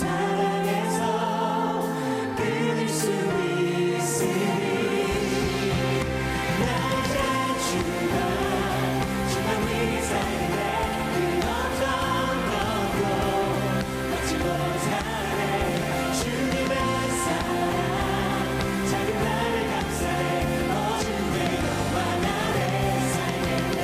사랑해서 끊을 수 있으니 나를 주마 주만 위해 살래 그 어떤 것도 받지 못하네 주님의 사랑 작은 나를 감사해 어둠 내 너와 나를 살겠네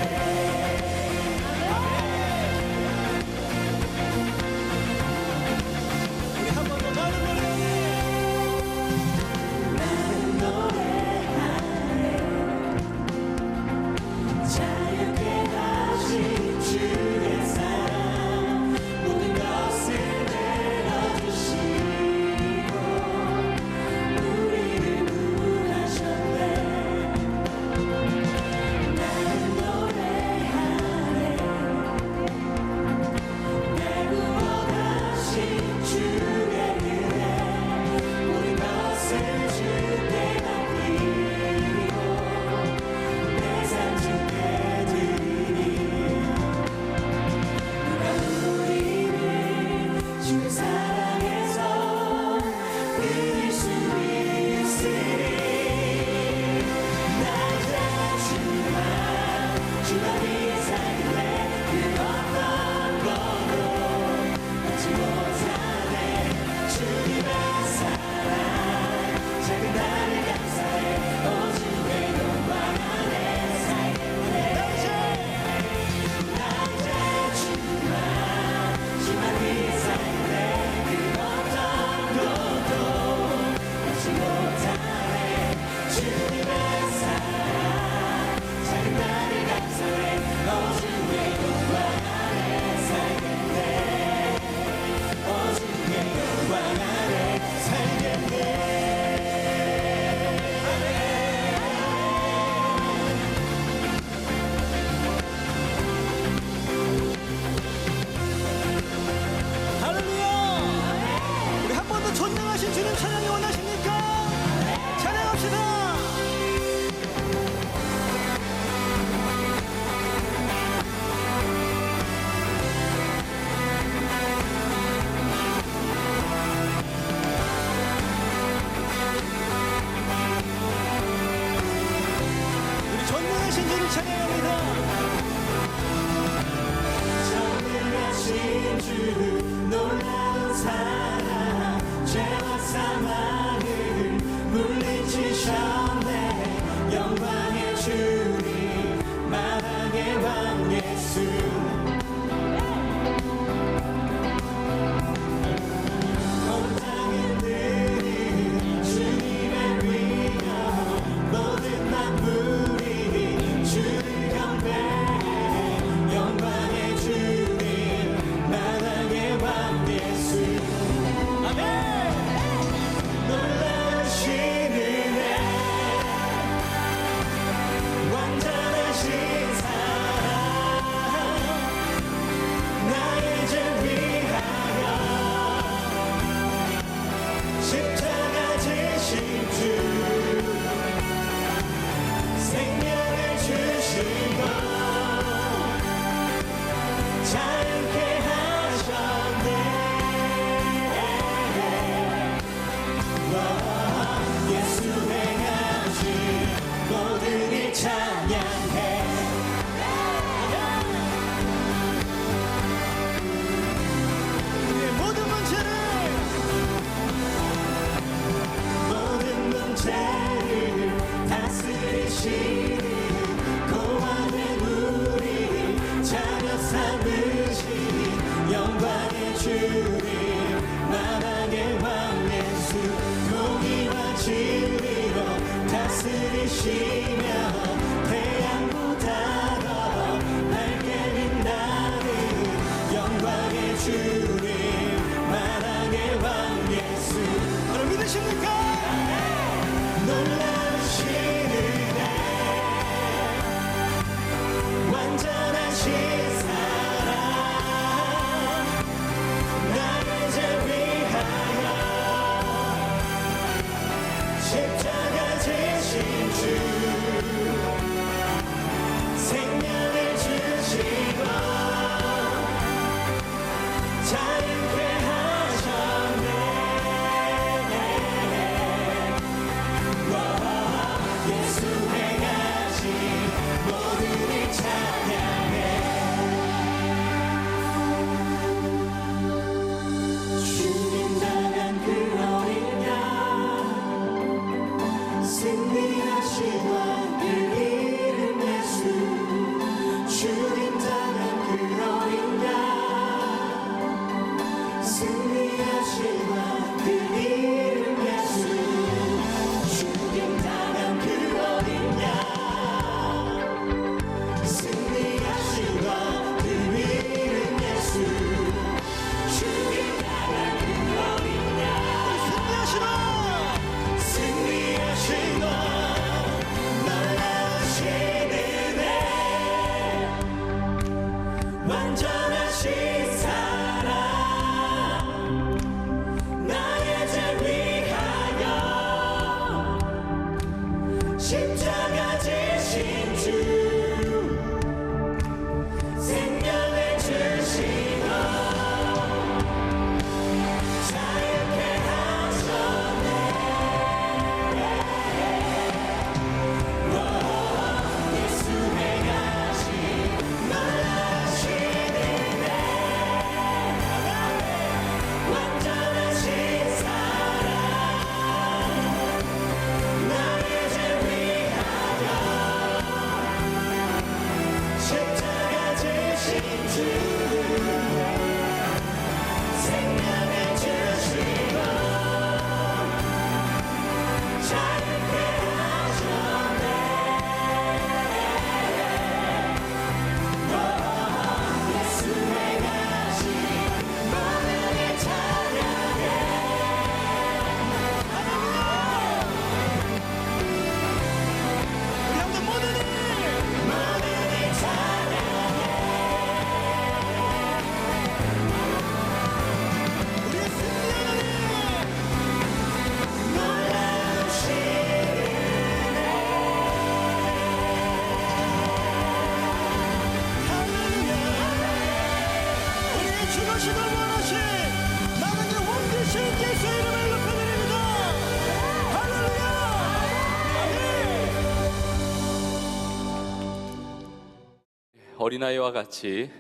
어린아이와 같이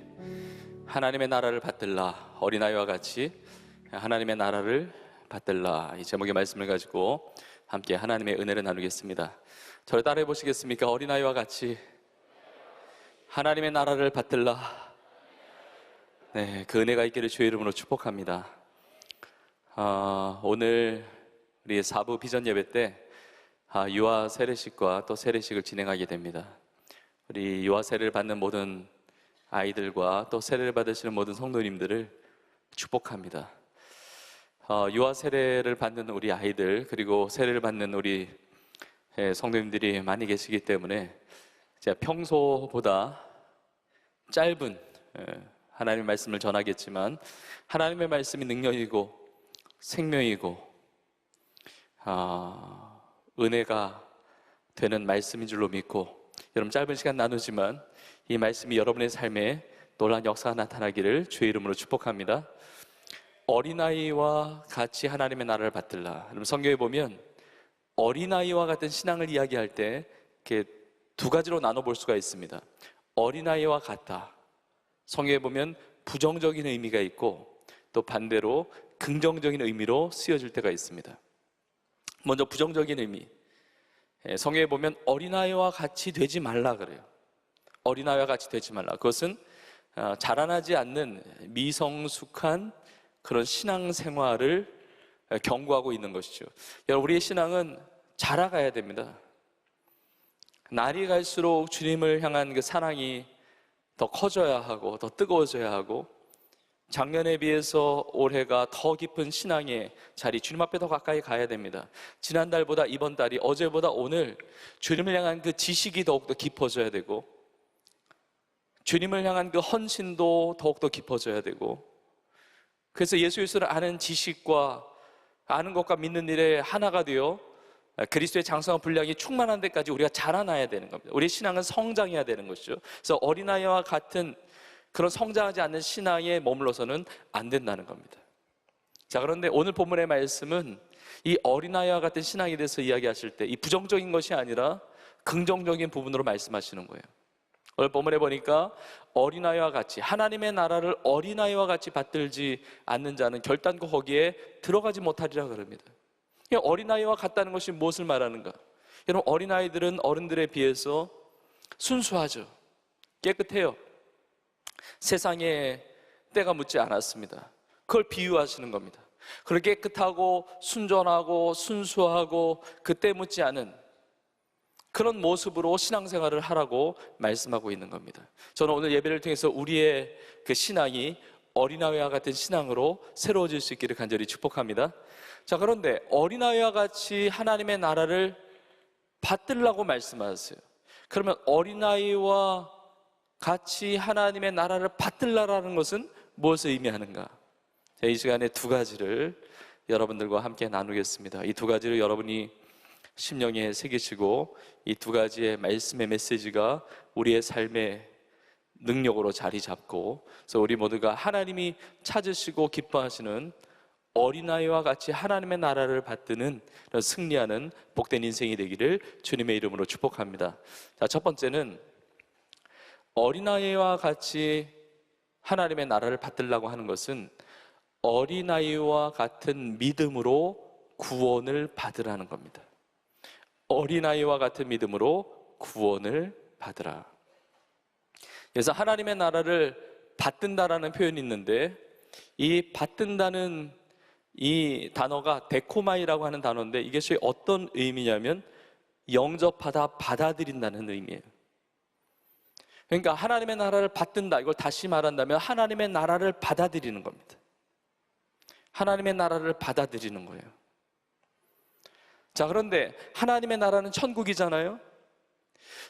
하나님의 나라를 받들라. 어린아이와 같이 하나님의 나라를 받들라. 이 제목의 말씀을 가지고 함께 하나님의 은혜를 나누겠습니다. 저를 따라해 보시겠습니까? 어린아이와 같이 하나님의 나라를 받들라. 네, 그 은혜가 있기를 주의 이름으로 축복합니다. 오늘 우리 4부 비전 예배 때 유아 세례식과 또 세례식을 진행하게 됩니다. 우리 유아 세례를 받는 모든 아이들과 또 세례를 받으시는 모든 성도님들을 축복합니다. 유아 세례를 받는 우리 아이들, 그리고 세례를 받는 우리 성도님들이 많이 계시기 때문에 제가 평소보다 짧은 하나님의 말씀을 전하겠지만, 하나님의 말씀이 능력이고 생명이고 은혜가 되는 말씀인 줄로 믿고, 여러분 짧은 시간 나누지만 이 말씀이 여러분의 삶에 놀라운 역사가 나타나기를 주의 이름으로 축복합니다. 어린아이와 같이 하나님의 나라를 받들라. 여러분 성경에 보면 어린아이와 같은 신앙을 이야기할 때 이렇게 두 가지로 나눠볼 수가 있습니다. 어린아이와 같다, 성경에 보면 부정적인 의미가 있고 또 반대로 긍정적인 의미로 쓰여질 때가 있습니다. 먼저 부정적인 의미, 성경에 보면 어린아이와 같이 되지 말라 그래요. 어린아이와 같이 되지 말라. 그것은 자라나지 않는 미성숙한 그런 신앙생활을 경고하고 있는 것이죠. 여러분, 우리의 신앙은 자라가야 됩니다. 날이 갈수록 주님을 향한 그 사랑이 더 커져야 하고 더 뜨거워져야 하고, 작년에 비해서 올해가 더 깊은 신앙의 자리, 주님 앞에 더 가까이 가야 됩니다. 지난달보다 이번 달이, 어제보다 오늘 주님을 향한 그 지식이 더욱더 깊어져야 되고, 주님을 향한 그 헌신도 더욱더 깊어져야 되고, 그래서 예수 그리스도를 아는 지식과 아는 것과 믿는 일에 하나가 되어 그리스도의 장성한 분량이 충만한 데까지 우리가 자라나야 되는 겁니다. 우리의 신앙은 성장해야 되는 것이죠. 그래서 어린아이와 같은 그런 성장하지 않는 신앙에 머물러서는 안 된다는 겁니다. 자, 그런데 오늘 본문의 말씀은 이 어린아이와 같은 신앙에 대해서 이야기하실 때 이 부정적인 것이 아니라 긍정적인 부분으로 말씀하시는 거예요. 오늘 본문에 보니까 어린아이와 같이, 하나님의 나라를 어린아이와 같이 받들지 않는 자는 결단코 거기에 들어가지 못하리라 그럽니다. 어린아이와 같다는 것이 무엇을 말하는가? 여러분, 어린아이들은 어른들에 비해서 순수하죠. 깨끗해요. 세상에 때가 묻지 않았습니다. 그걸 비유하시는 겁니다. 그렇게 깨끗하고 순전하고 순수하고 그때 묻지 않은 그런 모습으로 신앙생활을 하라고 말씀하고 있는 겁니다. 저는 오늘 예배를 통해서 우리의 그 신앙이 어린아이와 같은 신앙으로 새로워질 수 있기를 간절히 축복합니다. 자, 그런데 어린아이와 같이 하나님의 나라를 받들라고 말씀하세요. 그러면 어린아이와 같이 하나님의 나라를 받들라라는 것은 무엇을 의미하는가? 이 시간에 두 가지를 여러분들과 함께 나누겠습니다. 이 두 가지를 여러분이 심령에 새기시고 이 두 가지의 말씀의 메시지가 우리의 삶의 능력으로 자리 잡고, 그래서 우리 모두가 하나님이 찾으시고 기뻐하시는 어린아이와 같이 하나님의 나라를 받드는 승리하는 복된 인생이 되기를 주님의 이름으로 축복합니다. 자, 첫 번째는 어린아이와 같이 하나님의 나라를 받들라고 하는 것은 어린아이와 같은 믿음으로 구원을 받으라는 겁니다. 어린아이와 같은 믿음으로 구원을 받으라. 그래서 하나님의 나라를 받든다라는 표현이 있는데, 이 받든다는 이 단어가 데코마이라고 하는 단어인데, 이것이 어떤 의미냐면 영접하다, 받아들인다는 의미예요. 그러니까 하나님의 나라를 받든다, 이걸 다시 말한다면 하나님의 나라를 받아들이는 겁니다. 하나님의 나라를 받아들이는 거예요. 자, 그런데 하나님의 나라는 천국이잖아요.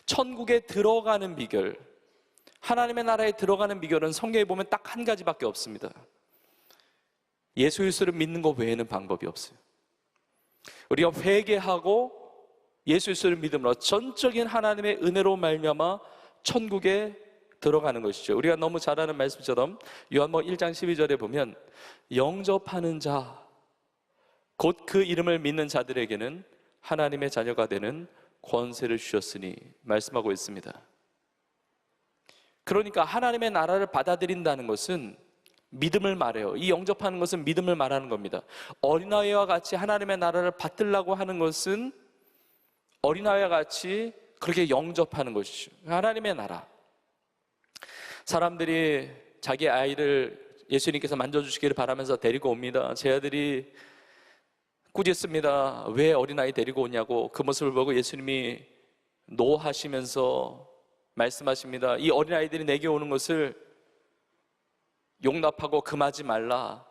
천국에 들어가는 비결, 하나님의 나라에 들어가는 비결은 성경에 보면 딱 한 가지밖에 없습니다. 예수 그리스도를 믿는 것 외에는 방법이 없어요. 우리가 회개하고 예수 그리스도를 믿음으로 전적인 하나님의 은혜로 말미암아 천국에 들어가는 것이죠. 우리가 너무 잘 아는 말씀처럼 요한복음 1장 12절에 보면 영접하는 자, 곧 그 이름을 믿는 자들에게는 하나님의 자녀가 되는 권세를 주셨으니 말씀하고 있습니다. 그러니까 하나님의 나라를 받아들인다는 것은 믿음을 말해요. 이 영접하는 것은 믿음을 말하는 겁니다. 어린아이와 같이 하나님의 나라를 받으려고 하는 것은 어린아이와 같이 그렇게 영접하는 것이죠. 하나님의 나라. 사람들이 자기 아이를 예수님께서 만져주시기를 바라면서 데리고 옵니다. 제 아들이 꾸짖습니다. 왜 어린아이 데리고 오냐고. 그 모습을 보고 예수님이 노하시면서 말씀하십니다. 이 어린아이들이 내게 오는 것을 용납하고 금하지 말라.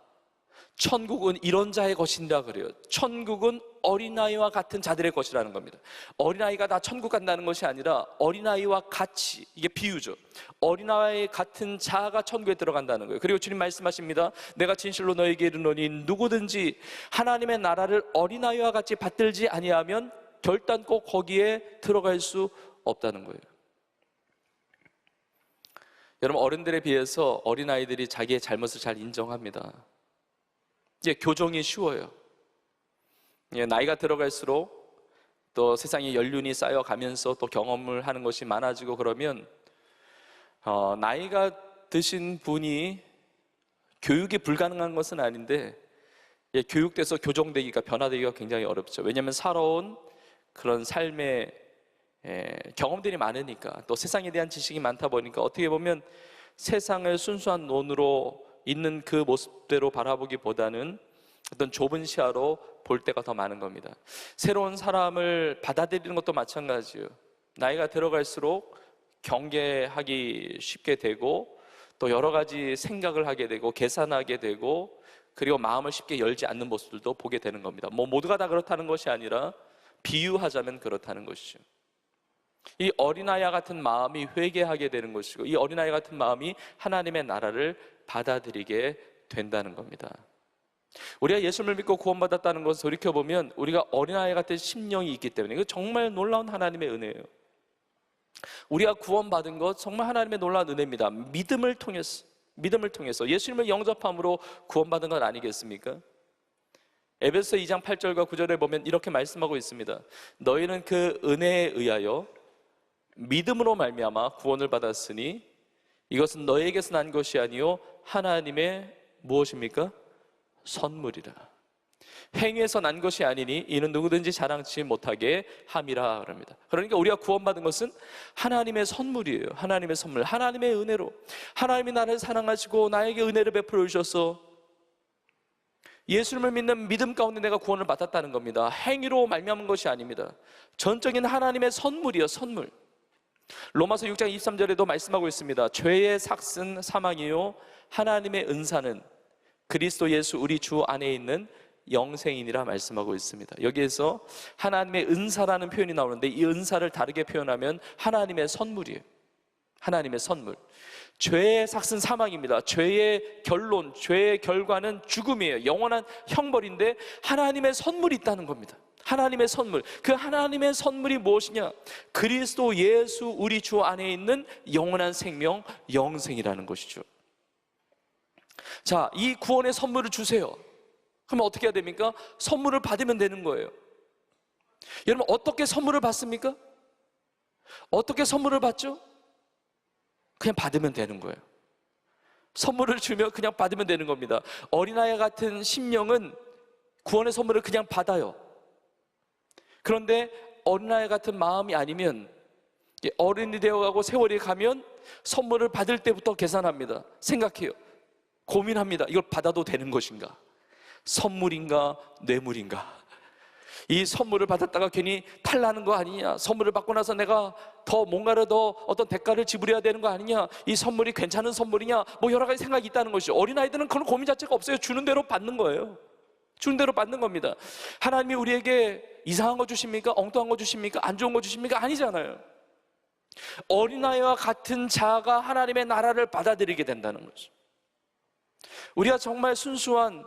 천국은 이런 자의 것인가 그래요. 천국은 어린아이와 같은 자들의 것이라는 겁니다. 어린아이가 다 천국 간다는 것이 아니라 어린아이와 같이, 이게 비유죠. 어린아이 같은 자가 천국에 들어간다는 거예요. 그리고 주님 말씀하십니다. 내가 진실로 너에게 이르노니 누구든지 하나님의 나라를 어린아이와 같이 받들지 아니하면 결단코 거기에 들어갈 수 없다는 거예요. 여러분, 어른들에 비해서 어린아이들이 자기의 잘못을 잘 인정합니다. 이제 교정이 쉬워요. 나이가 들어갈수록 또 세상에 연륜이 쌓여가면서 또 경험을 하는 것이 많아지고 그러면 나이가 드신 분이 교육이 불가능한 것은 아닌데 교육돼서 교정되기가, 변화되기가 굉장히 어렵죠. 왜냐하면 살아온 그런 삶의 경험들이 많으니까, 또 세상에 대한 지식이 많다 보니까 어떻게 보면 세상을 순수한 논으로 있는 그 모습대로 바라보기보다는 어떤 좁은 시야로 볼 때가 더 많은 겁니다. 새로운 사람을 받아들이는 것도 마찬가지예요. 나이가 들어갈수록 경계하기 쉽게 되고 또 여러 가지 생각을 하게 되고 계산하게 되고 그리고 마음을 쉽게 열지 않는 모습들도 보게 되는 겁니다. 모두가 다 그렇다는 것이 아니라 비유하자면 그렇다는 것이죠. 이 어린아이와 같은 마음이 회개하게 되는 것이고, 이 어린아이 같은 마음이 하나님의 나라를 받아들이게 된다는 겁니다. 우리가 예수를 믿고 구원받았다는 것을 돌이켜보면 우리가 어린아이 같은 심령이 있기 때문에, 이거 정말 놀라운 하나님의 은혜예요. 우리가 구원받은 것 정말 하나님의 놀라운 은혜입니다. 믿음을 통해서 예수님을 영접함으로 구원받은 것 아니겠습니까? 에베소 2장 8절과 9절에 보면 이렇게 말씀하고 있습니다. 너희는 그 은혜에 의하여 믿음으로 말미암아 구원을 받았으니 이것은 너희에게서 난 것이 아니요 하나님의 무엇입니까? 선물이라. 행위에서 난 것이 아니니 이는 누구든지 자랑치 못하게 함이라 그럽니다. 그러니까 우리가 구원받은 것은 하나님의 선물이에요. 하나님의 선물, 하나님의 은혜로. 하나님이 나를 사랑하시고 나에게 은혜를 베풀어 주셔서 예수님을 믿는 믿음 가운데 내가 구원을 받았다는 겁니다. 행위로 말미암은 것이 아닙니다. 전적인 하나님의 선물이에요. 선물. 로마서 6장 23절에도 말씀하고 있습니다. 죄의 삭은 사망이요 하나님의 은사는 그리스도 예수 우리 주 안에 있는 영생이니라 말씀하고 있습니다. 여기에서 하나님의 은사라는 표현이 나오는데 이 은사를 다르게 표현하면 하나님의 선물이에요. 하나님의 선물. 죄의 삭은 사망입니다. 죄의 결론, 죄의 결과는 죽음이에요. 영원한 형벌인데 하나님의 선물이 있다는 겁니다. 하나님의 선물. 그 하나님의 선물이 무엇이냐? 그리스도 예수 우리 주 안에 있는 영원한 생명, 영생이라는 것이죠. 자, 이 구원의 선물을 주세요. 그러면 어떻게 해야 됩니까? 선물을 받으면 되는 거예요. 여러분, 어떻게 선물을 받습니까? 어떻게 선물을 받죠? 그냥 받으면 되는 거예요. 선물을 주면 그냥 받으면 되는 겁니다. 어린아이 같은 심령은 구원의 선물을 그냥 받아요. 그런데 어린아이 같은 마음이 아니면 어른이 되어가고 세월이 가면 선물을 받을 때부터 계산합니다. 생각해요. 고민합니다. 이걸 받아도 되는 것인가? 선물인가 뇌물인가? 이 선물을 받았다가 괜히 탈나는 거 아니냐? 선물을 받고 나서 내가 더 뭔가를 더 어떤 대가를 지불해야 되는 거 아니냐? 이 선물이 괜찮은 선물이냐? 여러 가지 생각이 있다는 것이죠. 어린아이들은 그런 고민 자체가 없어요. 주는 대로 받는 거예요. 주는 대로 받는 겁니다. 하나님이 우리에게 이상한 거 주십니까? 엉뚱한 거 주십니까? 안 좋은 거 주십니까? 아니잖아요. 어린아이와 같은 자가 하나님의 나라를 받아들이게 된다는 거죠. 우리가 정말 순수한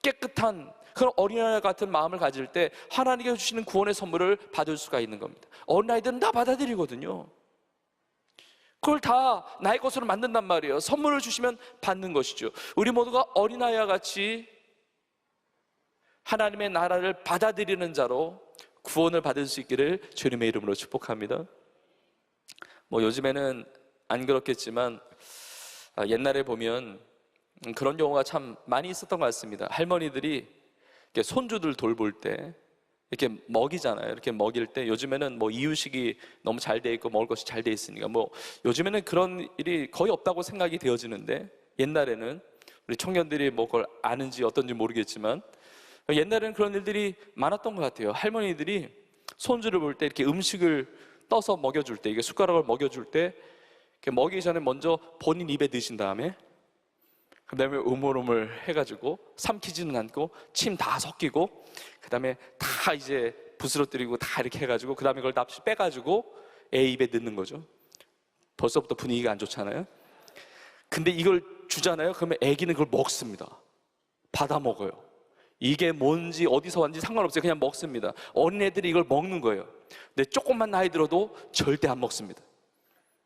깨끗한 그런 어린아이 같은 마음을 가질 때 하나님께서 주시는 구원의 선물을 받을 수가 있는 겁니다. 어린아이들은 다 받아들이거든요. 그걸 다 나의 것으로 만든단 말이에요. 선물을 주시면 받는 것이죠. 우리 모두가 어린아이와 같이 하나님의 나라를 받아들이는 자로 구원을 받을 수 있기를 주님의 이름으로 축복합니다. 요즘에는 안 그렇겠지만 옛날에 보면 그런 경우가 참 많이 있었던 것 같습니다. 할머니들이 이렇게 손주들 돌볼 때 이렇게 먹이잖아요. 이렇게 먹일 때 요즘에는 뭐 이유식이 너무 잘 돼 있고 먹을 것이 잘 돼 있으니까 뭐 요즘에는 그런 일이 거의 없다고 생각이 되어지는데, 옛날에는 우리 청년들이 뭐 그걸 아는지 어떤지 모르겠지만 옛날에는 그런 일들이 많았던 것 같아요. 할머니들이 손주를 볼 때 이렇게 음식을 떠서 먹여줄 때, 이게 숟가락을 먹여줄 때 이렇게 먹이기 전에 먼저 본인 입에 넣으신 다음에 그 다음에 우물우물 해가지고 삼키지는 않고 침 다 섞이고 그 다음에 다 이제 부스러뜨리고 다 이렇게 해가지고 그 다음에 그걸 다 빼가지고 애 입에 넣는 거죠. 벌써부터 분위기가 안 좋잖아요. 근데 이걸 주잖아요. 그러면 애기는 그걸 먹습니다. 받아 먹어요. 이게 뭔지 어디서 왔는지 상관없어요. 그냥 먹습니다. 어린애들이 이걸 먹는 거예요. 근데 조금만 나이 들어도 절대 안 먹습니다.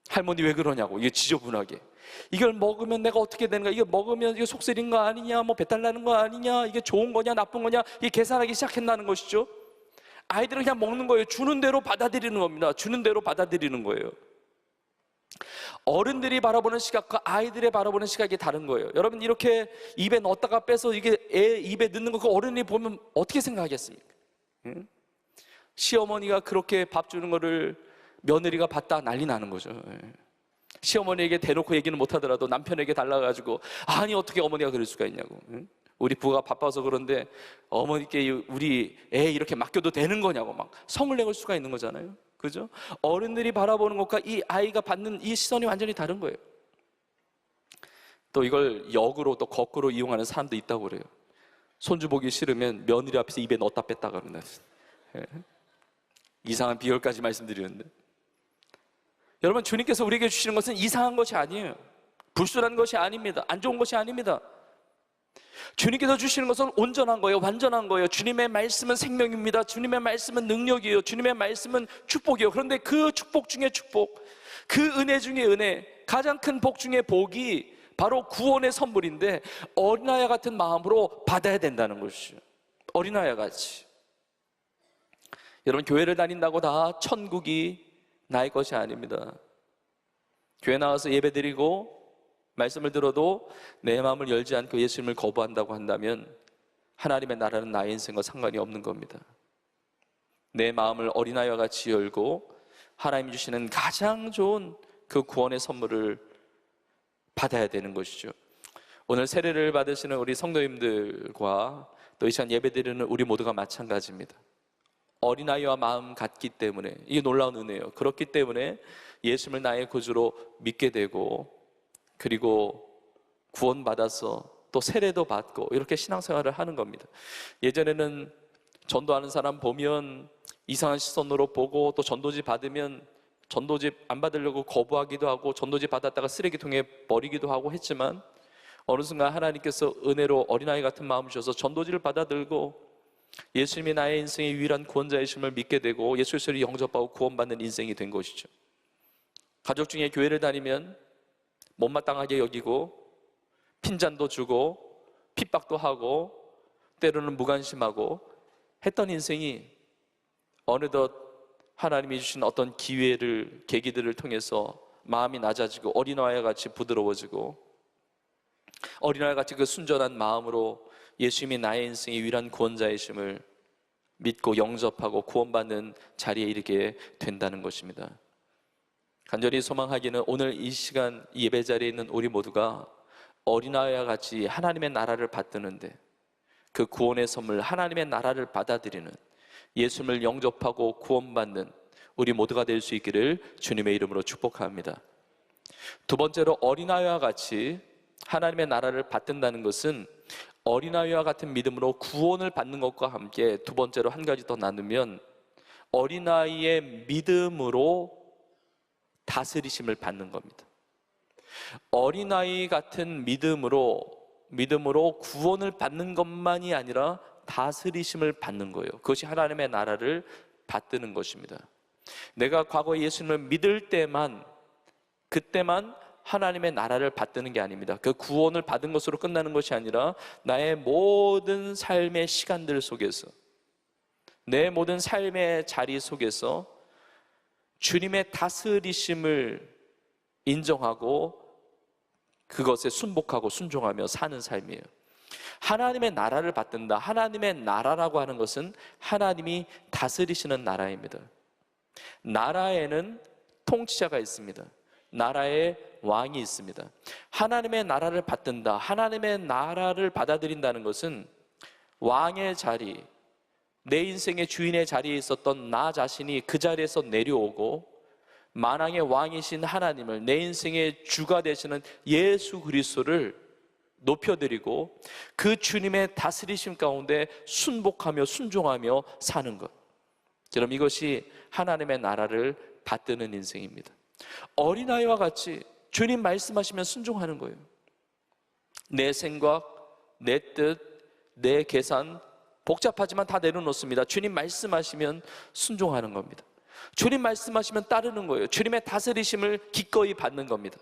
할머니 왜 그러냐고, 이게 지저분하게. 이걸 먹으면 내가 어떻게 되는가, 이거 먹으면 이게 속쓰린 거 아니냐, 뭐 배탈 나는 거 아니냐, 이게 좋은 거냐 나쁜 거냐, 이게 계산하기 시작했다는 것이죠. 아이들은 그냥 먹는 거예요. 주는 대로 받아들이는 겁니다. 주는 대로 받아들이는 거예요. 어른들이 바라보는 시각과 아이들의 바라보는 시각이 다른 거예요. 여러분, 이렇게 입에 넣었다가 빼서 이게 애 입에 넣는 거 그 어른이 보면 어떻게 생각하겠습니까? 응? 시어머니가 그렇게 밥 주는 거를 며느리가 봤다 난리 나는 거죠. 시어머니에게 대놓고 얘기는 못하더라도 남편에게 달라가지고 아니 어떻게 어머니가 그럴 수가 있냐고. 우리 부가 바빠서 그런데 어머니께 우리 애 이렇게 맡겨도 되는 거냐고 막 성을 내걸 수가 있는 거잖아요. 그죠? 어른들이 바라보는 것과 이 아이가 받는 이 시선이 완전히 다른 거예요. 또 이걸 역으로 또 거꾸로 이용하는 사람도 있다고 그래요. 손주 보기 싫으면 며느리 앞에서 입에 넣었다 뺐다 그러는. 이상한 비결까지 말씀드리는데, 여러분, 주님께서 우리에게 주시는 것은 이상한 것이 아니에요. 불순한 것이 아닙니다. 안 좋은 것이 아닙니다. 주님께서 주시는 것은 온전한 거예요. 완전한 거예요. 주님의 말씀은 생명입니다. 주님의 말씀은 능력이에요. 주님의 말씀은 축복이에요. 그런데 그 축복 중에 축복, 그 은혜 중에 은혜, 가장 큰 복 중에 복이 바로 구원의 선물인데 어린아이 같은 마음으로 받아야 된다는 것이죠. 어린아이 같이. 여러분, 교회를 다닌다고 다 천국이 나의 것이 아닙니다. 교회 나와서 예배드리고 말씀을 들어도 내 마음을 열지 않고 예수님을 거부한다고 한다면 하나님의 나라는 나의 인생과 상관이 없는 겁니다. 내 마음을 어린아이와 같이 열고 하나님이 주시는 가장 좋은 그 구원의 선물을 받아야 되는 것이죠. 오늘 세례를 받으시는 우리 성도님들과 또 이 시간 예배드리는 우리 모두가 마찬가지입니다. 어린아이와 마음 같기 때문에, 이게 놀라운 은혜예요. 그렇기 때문에 예수님을 나의 구주로 믿게 되고, 그리고 구원받아서 또 세례도 받고 이렇게 신앙생활을 하는 겁니다. 예전에는 전도하는 사람 보면 이상한 시선으로 보고, 또 전도지 받으면 전도지 안 받으려고 거부하기도 하고 전도지 받았다가 쓰레기통에 버리기도 하고 했지만, 어느 순간 하나님께서 은혜로 어린아이 같은 마음을 주셔서 전도지를 받아들고 예수님이 나의 인생의 유일한 구원자이심을 믿게 되고 예수 그리스도를 영접하고 구원받는 인생이 된 것이죠. 가족 중에 교회를 다니면 못마땅하게 여기고 핀잔도 주고 핍박도 하고 때로는 무관심하고 했던 인생이 어느덧 하나님이 주신 어떤 기회를, 계기들을 통해서 마음이 낮아지고 어린아이와 같이 부드러워지고 어린아이와 같이 그 순전한 마음으로 예수님이 나의 인생의 유일한 구원자이심을 믿고 영접하고 구원받는 자리에 이르게 된다는 것입니다. 간절히 소망하기는 오늘 이 시간 예배 자리에 있는 우리 모두가 어린아이와 같이 하나님의 나라를 받드는데, 그 구원의 선물 하나님의 나라를 받아들이는, 예수님을 영접하고 구원받는 우리 모두가 될 수 있기를 주님의 이름으로 축복합니다. 두 번째로, 어린아이와 같이 하나님의 나라를 받든다는 것은 어린아이와 같은 믿음으로 구원을 받는 것과 함께 두 번째로 한 가지 더 나누면 어린아이의 믿음으로 다스리심을 받는 겁니다. 어린아이 같은 믿음으로 구원을 받는 것만이 아니라 다스리심을 받는 거예요. 그것이 하나님의 나라를 받드는 것입니다. 내가 과거에 예수님을 믿을 때만, 그때만 하나님의 나라를 받드는 게 아닙니다. 그 구원을 받은 것으로 끝나는 것이 아니라 나의 모든 삶의 시간들 속에서, 내 모든 삶의 자리 속에서 주님의 다스리심을 인정하고 그것에 순복하고 순종하며 사는 삶이에요. 하나님의 나라를 받든다. 하나님의 나라라고 하는 것은 하나님이 다스리시는 나라입니다. 나라에는 통치자가 있습니다. 나라에 왕이 있습니다. 하나님의 나라를 받든다. 하나님의 나라를 받아들인다는 것은 왕의 자리, 내 인생의 주인의 자리에 있었던 나 자신이 그 자리에서 내려오고 만왕의 왕이신 하나님을, 내 인생의 주가 되시는 예수 그리스도를 높여드리고 그 주님의 다스리심 가운데 순복하며 순종하며 사는 것. 그럼 이것이 하나님의 나라를 받드는 인생입니다. 어린아이와 같이 주님 말씀하시면 순종하는 거예요. 내 생각, 내 뜻, 내 계산 복잡하지만 다 내려놓습니다. 주님 말씀하시면 순종하는 겁니다. 주님 말씀하시면 따르는 거예요. 주님의 다스리심을 기꺼이 받는 겁니다.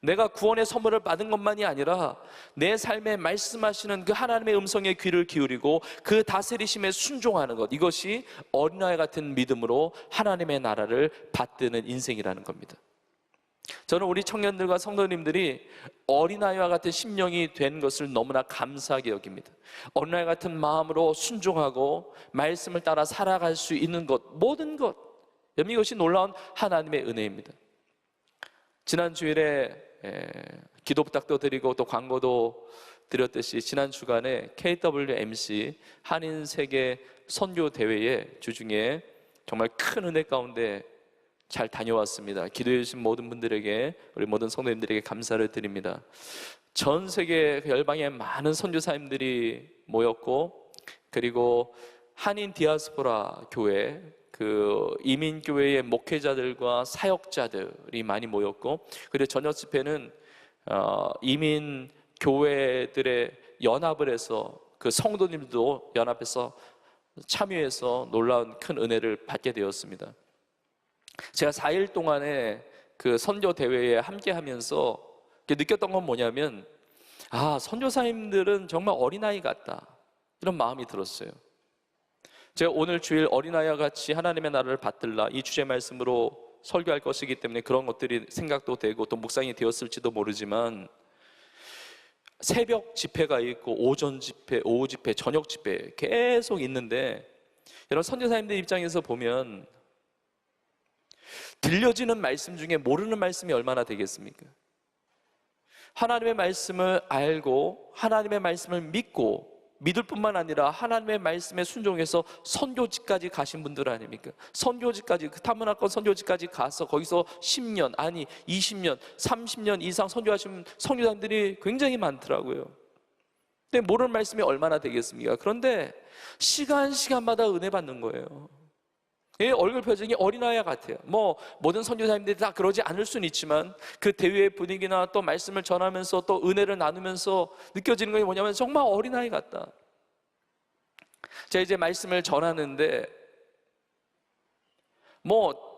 내가 구원의 선물을 받은 것만이 아니라 내 삶에 말씀하시는 그 하나님의 음성에 귀를 기울이고 그 다스리심에 순종하는 것, 이것이 어린아이 같은 믿음으로 하나님의 나라를 받드는 인생이라는 겁니다. 저는 우리 청년들과 성도님들이 어린아이와 같은 심령이 된 것을 너무나 감사하게 여깁니다. 어린아이 같은 마음으로 순종하고 말씀을 따라 살아갈 수 있는 것, 모든 것, 이것이 놀라운 하나님의 은혜입니다. 지난 주일에 기도 부탁도 드리고 또 광고도 드렸듯이 지난 주간에 KWMC 한인세계 선교대회의 주중에 정말 큰 은혜 가운데 잘 다녀왔습니다. 기도해 주신 모든 분들에게, 우리 모든 성도님들에게 감사를 드립니다. 전 세계 열방의 많은 선교사님들이 모였고, 그리고 한인 디아스포라 교회, 그 이민교회의 목회자들과 사역자들이 많이 모였고, 그리고 저녁 집회는 이민 교회들의 연합을 해서 그 성도님들도 연합해서 참여해서 놀라운 큰 은혜를 받게 되었습니다. 제가 4일 동안에 그 선교 대회에 함께 하면서 느꼈던 건 뭐냐면, 선교사님들은 정말 어린아이 같다, 이런 마음이 들었어요. 제가 오늘 주일 어린아이와 같이 하나님의 나라를 받들라, 이 주제 말씀으로 설교할 것이기 때문에 그런 것들이 생각도 되고 또 묵상이 되었을지도 모르지만, 새벽 집회가 있고 오전 집회, 오후 집회, 저녁 집회 계속 있는데, 여러분 선교사님들 입장에서 보면 들려지는 말씀 중에 모르는 말씀이 얼마나 되겠습니까? 하나님의 말씀을 알고 하나님의 말씀을 믿고, 믿을 뿐만 아니라 하나님의 말씀에 순종해서 선교지까지 가신 분들 아닙니까? 선교지까지, 그 타문화권 선교지까지 가서 거기서 10년, 아니 20년, 30년 이상 선교하신 선교사님들이 굉장히 많더라고요. 근데 모르는 말씀이 얼마나 되겠습니까? 그런데 시간마다 은혜 받는 거예요. 얼굴 표정이 어린아이 같아요. 모든 선교사님들이 다 그러지 않을 수는 있지만, 그 대회의 분위기나 또 말씀을 전하면서 또 은혜를 나누면서 느껴지는 것이 뭐냐면 정말 어린아이 같다. 제가 이제 말씀을 전하는데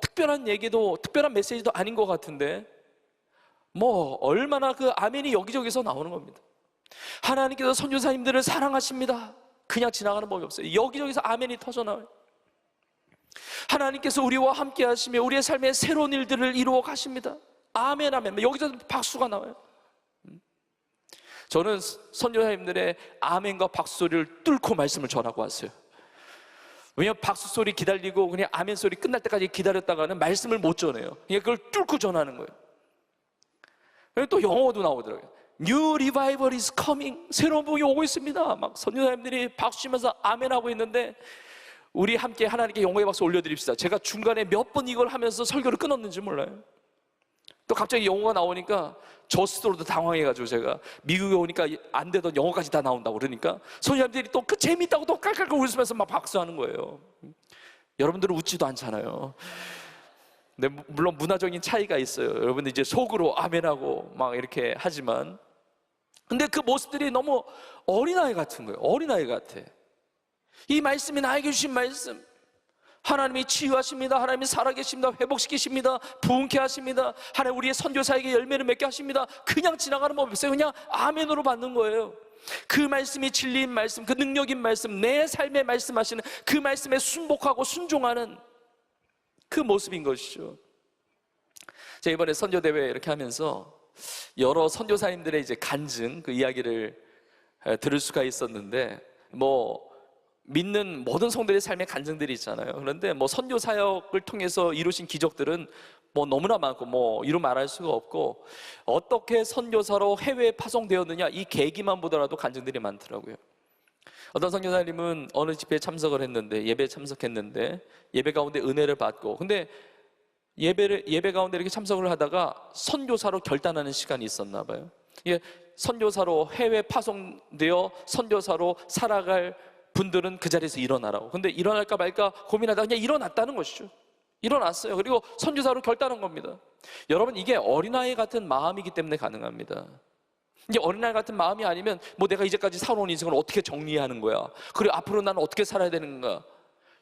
특별한 얘기도, 특별한 메시지도 아닌 것 같은데 얼마나 그 아멘이 여기저기서 나오는 겁니다. 하나님께서 선교사님들을 사랑하십니다. 그냥 지나가는 법이 없어요. 여기저기서 아멘이 터져나와요. 하나님께서 우리와 함께 하시며 우리의 삶에 새로운 일들을 이루어 가십니다. 아멘, 아멘. 여기서 박수가 나와요. 저는 선교사님들의 아멘과 박수 소리를 뚫고 말씀을 전하고 왔어요. 왜냐하면 박수 소리 기다리고 그냥 아멘 소리 끝날 때까지 기다렸다가는 말씀을 못 전해요. 그냥 그걸 뚫고 전하는 거예요. 또 영어도 나오더라고요. New revival is coming. 새로운 복이 오고 있습니다. 막 선교사님들이 박수 치면서 아멘 하고 있는데, 우리 함께 하나님께 영광의 박수 올려드립시다. 제가 중간에 몇 번 이걸 하면서 설교를 끊었는지 몰라요. 또 갑자기 영어가 나오니까 저 스스로도 당황해가지고, 제가 미국에 오니까 안 되던 영어까지 다 나온다고 그러니까 선생님들이 또 그 재밌다고 또 깔깔깔 웃으면서 막 박수하는 거예요. 여러분들은 웃지도 않잖아요. 근데 물론 문화적인 차이가 있어요. 여러분들 이제 속으로 아멘하고 막 이렇게 하지만, 근데 그 모습들이 너무 어린아이 같은 거예요. 어린아이 같아. 이 말씀이 나에게 주신 말씀, 하나님이 치유하십니다. 하나님이 살아계십니다. 회복시키십니다. 부흥케 하십니다. 하나님 우리의 선교사에게 열매를 맺게 하십니다. 그냥 지나가는 법이 없어요. 그냥 아멘으로 받는 거예요. 그 말씀이 진리인 말씀, 그 능력인 말씀, 내 삶에 말씀하시는 그 말씀에 순복하고 순종하는 그 모습인 것이죠. 제가 이번에 선교대회 이렇게 하면서 여러 선교사님들의 이제 간증, 그 이야기를 들을 수가 있었는데, 믿는 모든 성도들의 삶의 간증들이 있잖아요. 그런데 선교 사역을 통해서 이루신 기적들은 너무나 많고 이루 말할 수가 없고, 어떻게 선교사로 해외에 파송되었느냐, 이 계기만 보더라도 간증들이 많더라고요. 어떤 선교사님은 어느 집회에 참석을 했는데, 예배에 참석했는데 예배 가운데 은혜를 받고, 근데 예배 가운데 이렇게 참석을 하다가 선교사로 결단하는 시간이 있었나 봐요. 이게 선교사로 해외 파송되어 선교사로 살아갈 분들은 그 자리에서 일어나라고. 근데 일어날까 말까 고민하다가 그냥 일어났다는 것이죠. 일어났어요. 그리고 선교사로 결단한 겁니다. 여러분, 이게 어린아이 같은 마음이기 때문에 가능합니다. 이게 어린아이 같은 마음이 아니면 내가 이제까지 살아온 인생을 어떻게 정리하는 거야, 그리고 앞으로 나는 어떻게 살아야 되는가,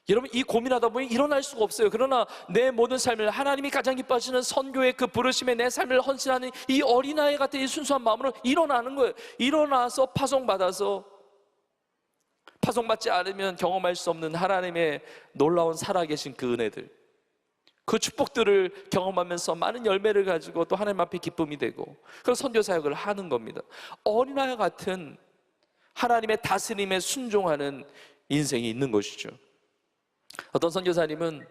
여러분, 이 고민하다 보니 일어날 수가 없어요. 그러나 내 모든 삶을 하나님이 가장 기뻐하시는 선교의 그 부르심에 내 삶을 헌신하는 이 어린아이 같은 이 순수한 마음으로 일어나는 거예요. 일어나서 파송받지 않으면 경험할 수 없는 하나님의 놀라운 살아계신 그 은혜들, 그 축복들을 경험하면서 많은 열매를 가지고 또 하나님 앞에 기쁨이 되고, 그래서 선교 사역을 하는 겁니다. 어린아이 같은 하나님의 다스림에 순종하는 인생이 있는 것이죠. 어떤 선교사님은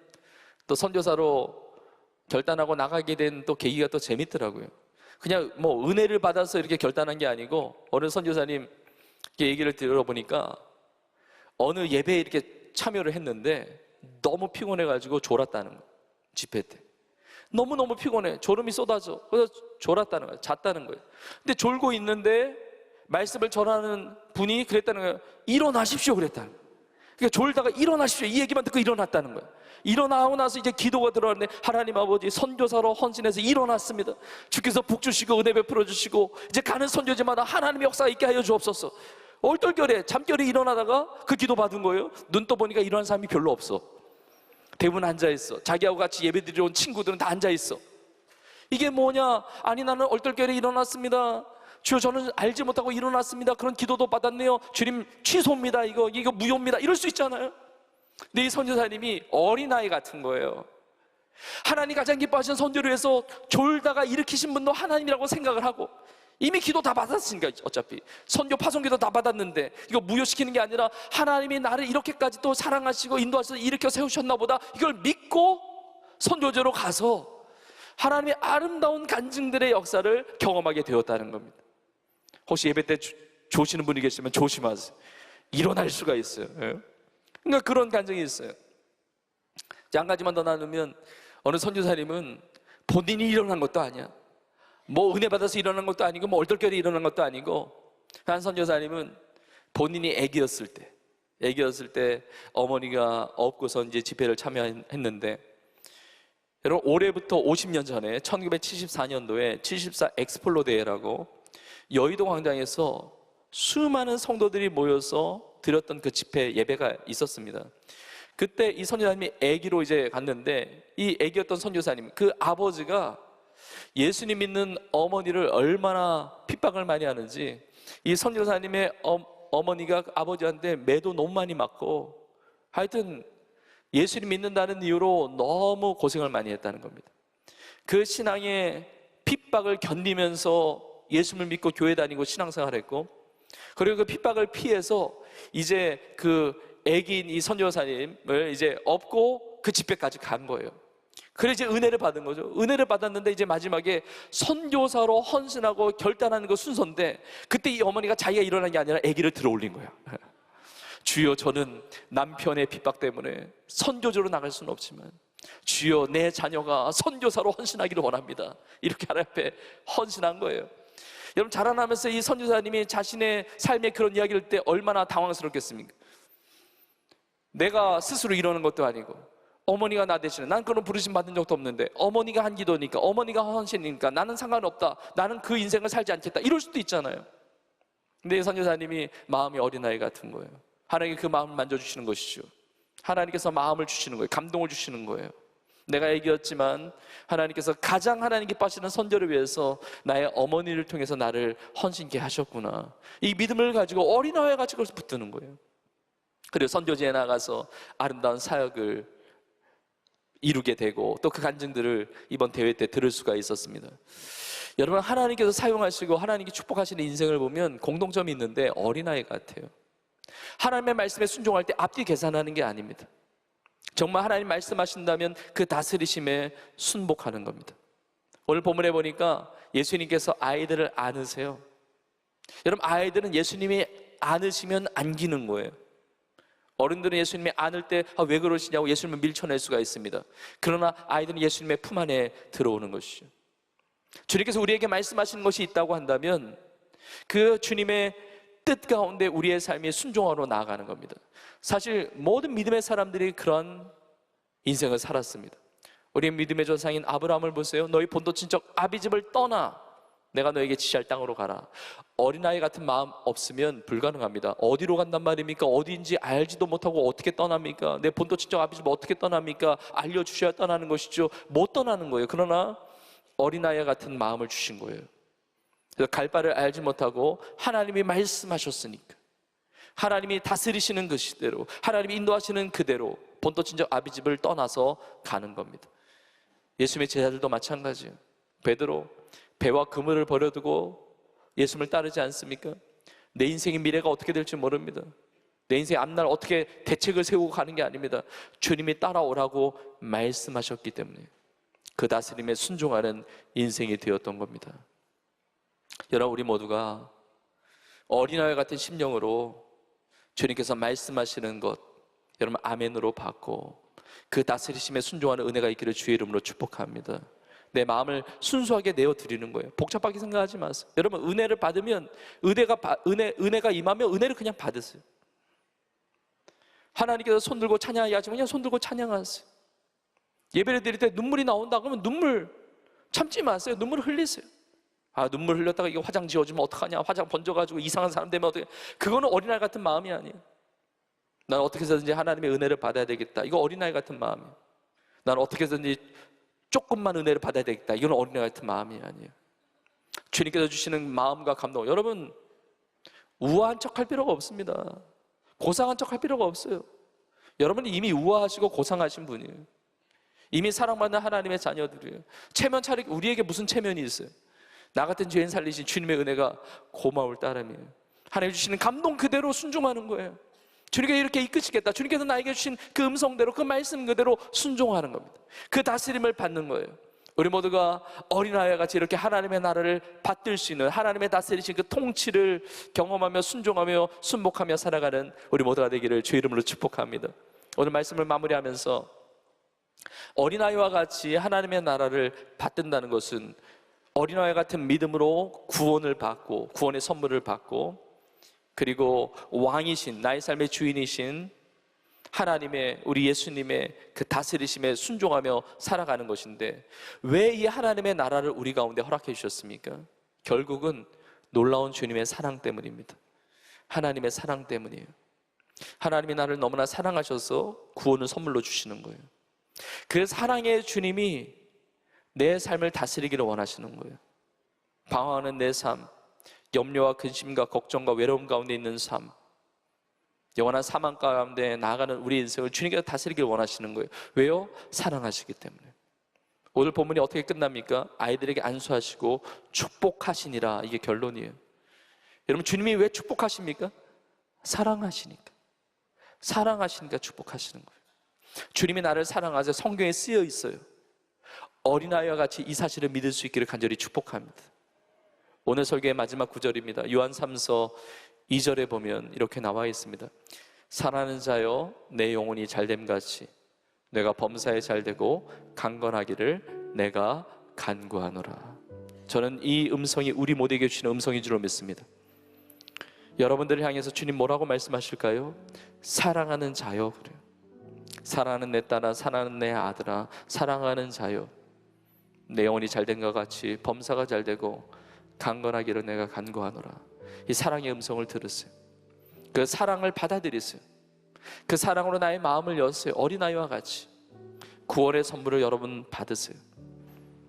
또 선교사로 결단하고 나가게 된 또 계기가 또 재밌더라고요. 그냥 은혜를 받아서 이렇게 결단한 게 아니고, 어느 선교사님 얘기를 들어보니까 어느 예배에 이렇게 참여를 했는데 너무 피곤해가지고 졸았다는 거예요. 집회 때 너무너무 피곤해, 졸음이 쏟아져. 그래서 졸았다는 거예요. 잤다는 거예요. 근데 졸고 있는데 말씀을 전하는 분이 그랬다는 거예요. 일어나십시오 그랬다는 거예요. 그러니까 졸다가 일어나십시오, 이 얘기만 듣고 일어났다는 거예요. 일어나고 나서 이제 기도가 들어왔는데, 하나님 아버지, 선교사로 헌신해서 일어났습니다. 주께서 복 주시고 은혜 베풀어 주시고 이제 가는 선교지마다 하나님의 역사가 있게 하여 주옵소서. 얼떨결에 잠결에 일어나다가 그 기도 받은 거예요. 눈 떠보니까 일어난 사람이 별로 없어. 대부분 앉아있어. 자기하고 같이 예배드리러 온 친구들은 다 앉아있어. 이게 뭐냐? 아니, 나는 얼떨결에 일어났습니다. 주여, 저는 알지 못하고 일어났습니다. 그런 기도도 받았네요. 주님, 취소입니다. 이거 무효입니다. 이럴 수 있잖아요. 근데 이 선교사님이 어린아이 같은 거예요. 하나님 가장 기뻐하시는 선교를 위해서 졸다가 일으키신 분도 하나님이라고 생각을 하고, 이미 기도 다 받았으니까, 어차피 선교 파송기도 다 받았는데 이거 무효시키는 게 아니라 하나님이 나를 이렇게까지 또 사랑하시고 인도하셔서 일으켜 세우셨나 보다, 이걸 믿고 선교제로 가서 하나님의 아름다운 간증들의 역사를 경험하게 되었다는 겁니다. 혹시 예배 때 조시는 분이 계시면 조심하세요. 일어날 수가 있어요. 그러니까 그런 간증이 있어요. 한 가지만 더 나누면, 어느 선교사님은 본인이 일어난 것도 아니야. 은혜 받아서 일어난 것도 아니고 얼떨결에 일어난 것도 아니고, 한 선교사님은 본인이 아기였을 때 어머니가 없고서 이제 집회를 참여했는데, 여러분, 올해부터 50년 전에 1974년도에 74 엑스폴로 대회라고 여의도 광장에서 수많은 성도들이 모여서 드렸던 그 집회 예배가 있었습니다. 그때 이 선교사님이 아기로 이제 갔는데, 이 아기였던 선교사님, 그 아버지가 예수님 믿는 어머니를 얼마나 핍박을 많이 하는지, 이 선교사님의 어머니가 아버지한테 매도 너무 많이 맞고, 하여튼 예수님 믿는다는 이유로 너무 고생을 많이 했다는 겁니다. 그 신앙의 핍박을 견디면서 예수를 믿고 교회 다니고 신앙생활했고, 그리고 그 핍박을 피해서 이제 그 애기인 이 선교사님을 이제 업고 그 집회까지 간 거예요. 그래 이제 은혜를 받은 거죠. 은혜를 받았는데 이제 마지막에 선교사로 헌신하고 결단하는 그 순서인데, 그때 이 어머니가 자기가 일어난 게 아니라 아기를 들어 올린 거야. 주여, 저는 남편의 핍박 때문에 선교조로 나갈 수는 없지만 주여, 내 자녀가 선교사로 헌신하기를 원합니다. 이렇게 하나님 앞에 헌신한 거예요. 여러분, 자라나면서 이 선교사님이 자신의 삶의 그런 이야기를 할 때 얼마나 당황스럽겠습니까? 내가 스스로 이러는 것도 아니고 어머니가 나 대신에, 난 그런 부르심 받은 적도 없는데 어머니가 한 기도니까, 어머니가 헌신이니까 나는 상관없다, 나는 그 인생을 살지 않겠다, 이럴 수도 있잖아요. 근데 이 선교사님이 마음이 어린아이 같은 거예요. 하나님께 그 마음을 만져주시는 것이죠. 하나님께서 마음을 주시는 거예요. 감동을 주시는 거예요. 내가 애기였지만 하나님께서 가장 하나님 기뻐하시는 선교를 위해서 나의 어머니를 통해서 나를 헌신케 하셨구나, 이 믿음을 가지고 어린아이와 같이 그것을 붙드는 거예요. 그리고 선교지에 나가서 아름다운 사역을 이루게 되고 또 그 간증들을 이번 대회 때 들을 수가 있었습니다. 여러분, 하나님께서 사용하시고 하나님께 축복하시는 인생을 보면 공통점이 있는데 어린아이 같아요. 하나님의 말씀에 순종할 때 앞뒤 계산하는 게 아닙니다. 정말 하나님 말씀하신다면 그 다스리심에 순복하는 겁니다. 오늘 본문에 보니까 예수님께서 아이들을 안으세요. 여러분, 아이들은 예수님이 안으시면 안기는 거예요. 어른들은 예수님이 안을 때 왜 그러시냐고 예수님을 밀쳐낼 수가 있습니다. 그러나 아이들은 예수님의 품 안에 들어오는 것이죠. 주님께서 우리에게 말씀하시는 것이 있다고 한다면 그 주님의 뜻 가운데 우리의 삶이 순종하러 나아가는 겁니다. 사실 모든 믿음의 사람들이 그런 인생을 살았습니다. 우리 믿음의 조상인 아브라함을 보세요. 너희 본토 친척 아비집을 떠나 내가 너에게 지시할 땅으로 가라. 어린아이 같은 마음 없으면 불가능합니다. 어디로 간단 말입니까? 어디인지 알지도 못하고 어떻게 떠납니까? 내 본토 친척 아비집 어떻게 떠납니까? 알려주셔야 떠나는 것이죠. 못 떠나는 거예요. 그러나 어린아이 같은 마음을 주신 거예요. 그래서 갈 바를 알지 못하고 하나님이 말씀하셨으니까, 하나님이 다스리시는 그대로, 하나님이 인도하시는 그대로 본토 친척 아비집을 떠나서 가는 겁니다. 예수님의 제자들도 마찬가지예요. 베드로, 배와 그물을 버려두고 예수님을 따르지 않습니까? 내 인생의 미래가 어떻게 될지 모릅니다. 내 인생의 앞날 어떻게 대책을 세우고 가는 게 아닙니다. 주님이 따라오라고 말씀하셨기 때문에 그 다스림에 순종하는 인생이 되었던 겁니다. 여러분, 우리 모두가 어린아이 같은 심령으로 주님께서 말씀하시는 것, 여러분 아멘으로 받고 그 다스리심에 순종하는 은혜가 있기를 주의 이름으로 축복합니다. 내 마음을 순수하게 내어드리는 거예요. 복잡하게 생각하지 마세요. 여러분, 은혜를 받으면 은혜가 임하면 은혜를 그냥 받으세요. 하나님께서 손 들고 찬양하게 하시면 그냥 손 들고 찬양하세요. 예배를 드릴 때 눈물이 나온다 그러면 눈물 참지 마세요. 눈물을 흘리세요. 눈물 흘렸다가 이거 화장 지워주면 어떡하냐, 화장 번져가지고 이상한 사람 되면 어떡해. 그거는 어린아이 같은 마음이 아니에요. 난 어떻게 해서든지 하나님의 은혜를 받아야 되겠다. 이거 어린아이 같은 마음이에요. 난 어떻게 해서든지 조금만 은혜를 받아야 되겠다. 이건 어린아이 같은 마음이 아니에요. 주님께서 주시는 마음과 감동, 여러분 우아한 척할 필요가 없습니다. 고상한 척할 필요가 없어요. 여러분은 이미 우아하시고 고상하신 분이에요. 이미 사랑받는 하나님의 자녀들이에요. 체면 차리기, 우리에게 무슨 체면이 있어요? 나 같은 죄인 살리신 주님의 은혜가 고마울 따름이에요. 하나님 주시는 감동 그대로 순종하는 거예요. 주님께서 이렇게 이끄시겠다. 주님께서 나에게 주신 그 음성대로, 그 말씀 그대로 순종하는 겁니다. 그 다스림을 받는 거예요. 우리 모두가 어린아이와 같이 이렇게 하나님의 나라를 받들 수 있는, 하나님의 다스리신 그 통치를 경험하며 순종하며 순복하며 살아가는 우리 모두가 되기를 주의 이름으로 축복합니다. 오늘 말씀을 마무리하면서 어린아이와 같이 하나님의 나라를 받든다는 것은 어린아이 같은 믿음으로 구원을 받고, 구원의 선물을 받고, 그리고 왕이신, 나의 삶의 주인이신 하나님의, 우리 예수님의 그 다스리심에 순종하며 살아가는 것인데, 왜 이 하나님의 나라를 우리 가운데 허락해 주셨습니까? 결국은 놀라운 주님의 사랑 때문입니다. 하나님의 사랑 때문이에요. 하나님이 나를 너무나 사랑하셔서 구원을 선물로 주시는 거예요. 그 사랑의 주님이 내 삶을 다스리기를 원하시는 거예요. 방황하는 내 삶, 염려와 근심과 걱정과 외로움 가운데 있는 삶, 영원한 사망 가운데 나아가는 우리 인생을 주님께서 다스리기를 원하시는 거예요. 왜요? 사랑하시기 때문에. 오늘 본문이 어떻게 끝납니까? 아이들에게 안수하시고 축복하시니라. 이게 결론이에요. 여러분, 주님이 왜 축복하십니까? 사랑하시니까. 사랑하시니까 축복하시는 거예요. 주님이 나를 사랑하셔서 성경에 쓰여 있어요. 어린아이와 같이 이 사실을 믿을 수 있기를 간절히 축복합니다. 오늘 설교의 마지막 구절입니다. 요한 3서 2절에 보면 이렇게 나와 있습니다. 사랑하는 자여, 내 영혼이 잘됨같이 내가 범사에 잘되고 강건하기를 내가 간구하노라. 저는 이 음성이 우리 모두에게 주시는 음성인 줄로 믿습니다. 여러분들을 향해서 주님 뭐라고 말씀하실까요? 사랑하는 자여. 그래요. 사랑하는 내 딸아, 사랑하는 내 아들아, 사랑하는 자여, 내 영혼이 잘된 것 같이 범사가 잘되고 강건하기를 내가 간구하노라. 이 사랑의 음성을 들으세요. 그 사랑을 받아들이세요. 그 사랑으로 나의 마음을 여세요. 어린아이와 같이 구원의 선물을 여러분 받으세요.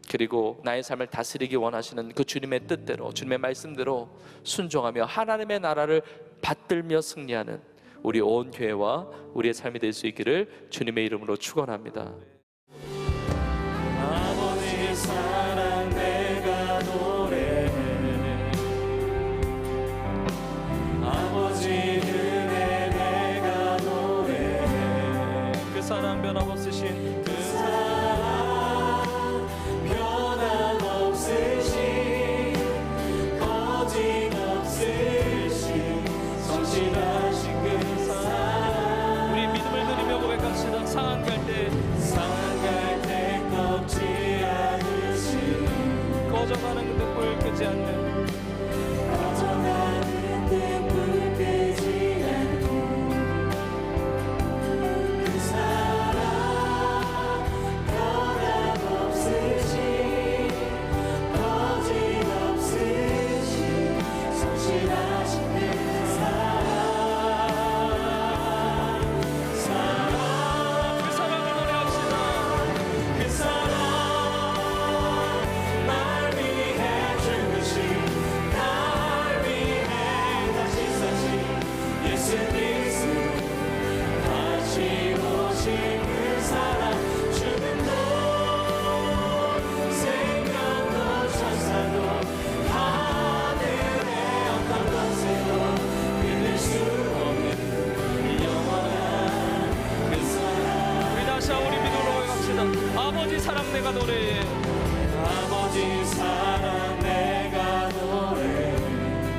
그리고 나의 삶을 다스리기 원하시는 그 주님의 뜻대로, 주님의 말씀대로 순종하며 하나님의 나라를 받들며 승리하는 우리 온 교회와 우리의 삶이 될 수 있기를 주님의 이름으로 축원합니다. 사랑 내가 노래해 아버지 은혜 내가 노래해 그 사랑 변함없으신 그 사랑 변함없으신 거짓없으신 성실하신 그 사랑 우리 믿음을 드리며 고백합시다. 상한 갈때 꺾지 않으신 꺼져가는 등불 끄지 않는 꺼져가는 등불 끄지 않는 그 사랑 변함없으신 거짓없으신 성실하신 그 사랑 그 사랑을 노래합시다. 그 사랑 날 위해 죽으신 날 위해 다시 사신 예수 그리스도 다시 오신 그 사랑 죽음도 생명도 천사도 하늘의 어떤 것에도 끊을 수 없는 영원한 그 사랑 우리 다시 우리 믿음으로 고백합시다. 아버지 사랑 내가 노래해. 아버지 사랑 내가 노래해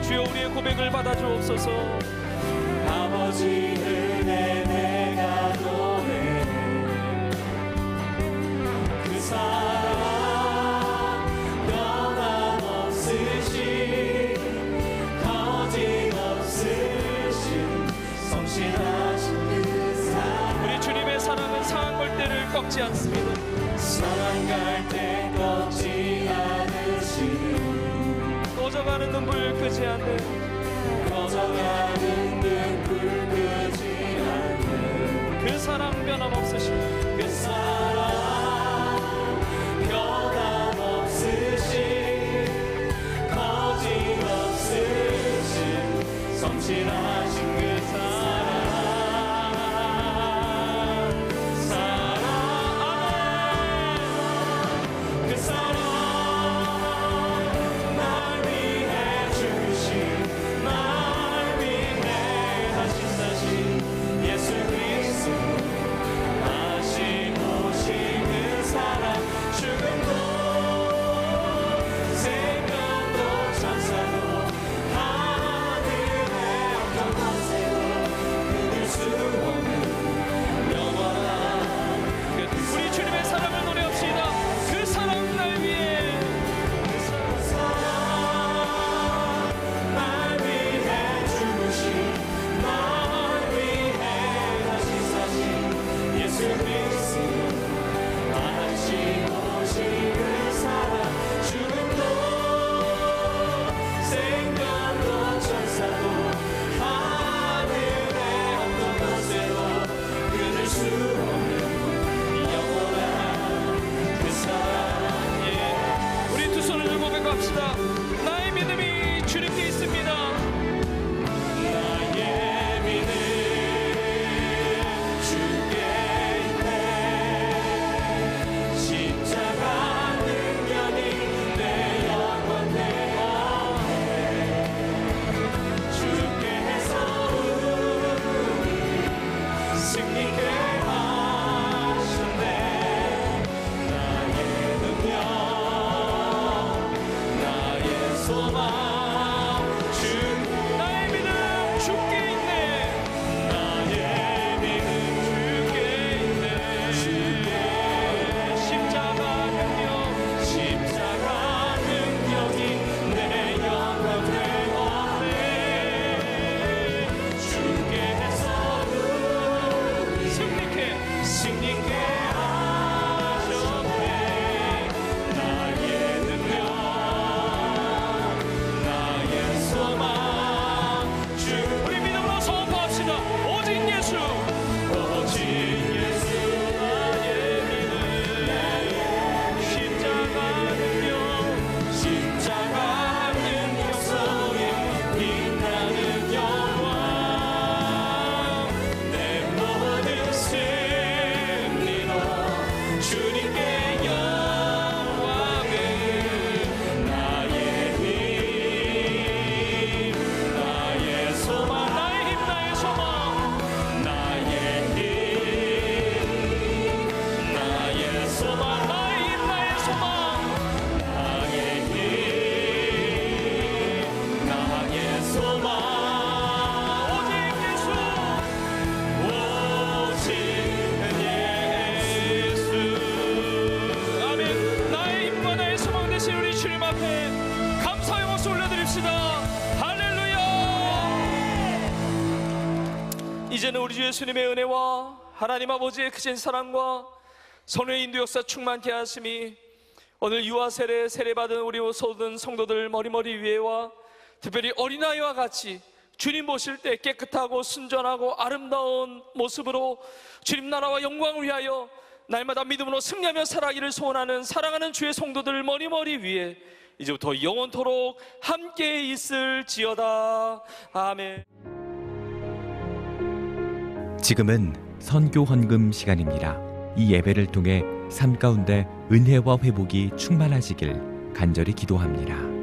주여 우리의 고백을 받아주옵소서. 아버지 은혜 내가 노래해 그 사랑 변함없으신 거짓없으신 성실하신 그 사랑 우리 주님의 사랑은 상한 골대를 꺾지 않습니다. 사랑 갈때 꺾지 않으신 꺼져가는 등불 끄지 않는 꺼져가는 등불 끄지 않는 그 사랑 변함없으신 그 사랑 변함없으신 거짓없으신 성실하신 그 사랑 그 사랑 날 위해 죽으신 날 위해 다시 사신 예수 그리스도 다시 오신 그 사랑 죽음도 생명도 천사도 하늘의 어떤 것에도 끊을 수 없는 영원한 우리 주님의 사랑을 노래합시다. 그 사랑 날 위해 날 위해 죽으신 날 위해 다시 사신 예수 그리스도 다시 오신 그 사랑 죽음도 생명도 천사도 하늘의 어떤 것에도 끊을 수 없는 영원한 그 사랑 우리 두 손을 들고 고백합시다. 나의 믿음이 주님께 있습니다. 나의 믿음 주께 있네 십자가 능력이 내 영혼 내어내 주께서 우리 승리케 하셨네 나의 능력 나의 소망 나의 믿음 주께 있네. 나의 믿음 주께 있네. 십자가 능력 십자가 능력이 내 영혼 되었네 주께서 우리 승리케 승리케 하셨네 나의 능력 나의 소망 주 우리 믿음으로 선포합시다. 오직 예수 오직 예수 나의 믿음 십자가 능력 십자가 능력 속에 빛나는 영광 내 모든 승리로 이제는 우리 주 예수님의 은혜와 하나님 아버지의 크신 사랑과 성령의 인도 역사 충만케 하심이 오늘 유아 세례받은 우리 모든 성도들 머리머리 위에와 특별히 어린아이와 같이 주님 보실 때 깨끗하고 순전하고 아름다운 모습으로 주님 나라와 영광을 위하여 날마다 믿음으로 승리하며 살아가기를 소원하는 사랑하는 주의 성도들 머리머리 위에 이제부터 영원토록 함께 있을지어다. 아멘. 지금은 선교 헌금 시간입니다. 이 예배를 통해 삶 가운데 은혜와 회복이 충만하시길 간절히 기도합니다.